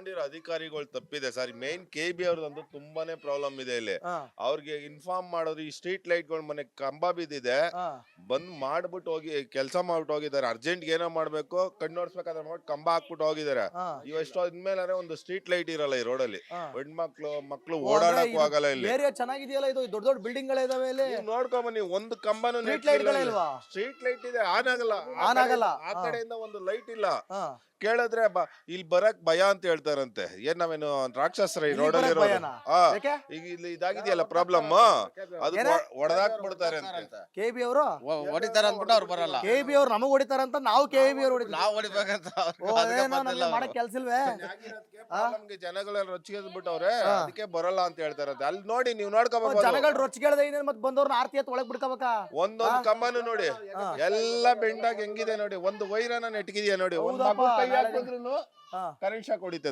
ತಗೊಂಡಿರೋ ಅಧಿಕಾರಿಗಳು ತಪ್ಪಿದೆ ಸರ್. ಮೇನ್ KB ಅವ್ರದಂತೂ ತುಂಬಾನೇ ಪ್ರಾಬ್ಲಮ್ ಇದೆ ಇಲ್ಲಿ. ಹಾ ಅವ್ರಿಗೆ ಇನ್ಫಾರ್ಮ್ ಮಾಡೋದು ಈ ಸ್ಟ್ರೀಟ್ ಲೈಟ್ಗಳು ಮನೆ ಕಂಬ ಬಿದ್ದಿದೆ, ಹಾ ಬಂದ್ ಮಾಡ್ಬಿಟ್ಟು ಹೋಗಿ ಕೆಲಸ ಮಾಡ್ಬಿಟ್ಟು ಹೋಗಿದ್ದಾರೆ. ಅರ್ಜೆಂಟ್ ಏನೋ ಮಾಡ್ಬೇಕು ಕಣ್ಣೋಡ್ಸ್ಬೇಕಾದ್ರೆ ಮಾಡಿ ಕಂಬ ಹಾಕ್ಬಿಟ್ಟು ಹೋಗಿದ್ದಾರೆ. ಹಾ ಇವೆಷ್ಟೋ ಇದ್ಮೇಲೆ ಒಂದು ಸ್ಟ್ರೀಟ್ ಲೈಟ್ ಇರಲ್ಲ ಈ ರೋಡಲ್ಲಿ. ಹಾ. ಹೆಣ್ಮಕ್ಳು ಮಕ್ಳು ಓ, ಅಂದ್ರೆ ಓಡಾಡಕ್ಕೂ ಇದು ಆಗಲ್ಲ ಇಲ್ಲಿ. ಏರಿಯಾ ಚೆನ್ನಾಗಿದೆಯಲ್ಲ, ಇದು ದೊಡ್ಡ ದೊಡ್ಡ ಬಿಲ್ಡಿಂಗ್ ಗಳಿದಾವೆ ಇಲ್ಲಿ. ನೀವ್ ನೋಡ್ಕೊಂಬನ್ನಿ, ಒಂದು ಕಂಬನು ಸ್ಟ್ರೀಟ್ ಲೈಟ್ಗಳೇ ಇಲ್ವಾ? ಸ್ಟ್ರೀಟ್ ಲೈಟ್ ಇದೆ, ಆನ್ ಆಗಲ್ಲ. ಆನ್ ಆಗಲ್ಲ. ಆ ಕಡೆಯಿಂದ ಒಂದು ಲೈಟ್ ಇಲ್ಲ. ಹಾ ಕೇಳಿದ್ರೆ ಇಲ್ಲಿ ಬರಕ್ ಭಯ ಅಂತ ಹೇಳ್ತಾರಂತೆ. ಏನ್ ನಾವೇನು ರಾಕ್ಷಸರ ಈ ಇಲ್ಲಿ ರೋಡಲ್ಲಿ ಬರಕ್ ಭಯನಾ? ಯಾಕೆ? ಈಗ ಇಲ್ಲಿ ಇದಾಗಿದೆಯಲ್ಲ ಪ್ರಾಬ್ಲಮ್, ಅದು ಏನ? ಹೊಡೆದಾಕ್ ಬಿಡ್ತಾರೆ ಅಂತೆ. KB ಅವರು ಹೊಡಿತಾರ ಅಂದ್ಬಿಟ್ಟು ಅವ್ರು ಬರಲ್ಲ. KB ಅವ್ರು ನಮಗ್ ಹೊಡಿತಾರಂತ ನಾವು KB ಅವ್ರು ಹೊಡಿತೀವಿ. ನಾವ್ ಹೊಡಿಬೇಕಂತ ಓ, ಅದೇನೋ ನಮ್ಗೆ ಮಾಡಕ್ ಕೆಲ್ಸ ಇಲ್ವೇ? ನಮ್ಗೆ ಜನಗಳೆಲ್ಲ ರೊಚ್ಚಿಗೆ ಬಿಟ್ಟವ್ರೆ, ಅದಕ್ಕೆ ಬರಲ್ಲ ಅಂತ ಹೇಳ್ತಾರಂತೆ. ಅಲ್ಲಿ ನೋಡಿ, ನೀವು ನೋಡ್ಕೊಬಹುದು, ಜನಗಳು ರೊಚ್ಚಿಗೆಳ್ದ ಇನ್ನೇನ್ ಮತ್ ಬಂದವ್ರನ್ನ ಆರ್ತಿ ಎತ್ತು ಒಳಗ್ ಬಿಡ್ಕೋಬೇಕಾ? ಒಂದೊಂದು ಕಂಬನು ನೋಡಿ ಎಲ್ಲ ಬೆಂಡಾಗಿ ಹೆಂಗಿದೆ ನೋಡಿ. ಒಂದು ವೈರನ ನೆಟ್ಗಿದ್ಯಾ ನೋಡಿ, ಒಂದು ಹೌದಪ್ಪ, ಮಗು ಕೈ ನಾಳೆ ಹಾಕಿದ್ರು ಹಾ ಕರೆಂಟ್ ಶಾಕ್ ಹೊಡಿತದೆ.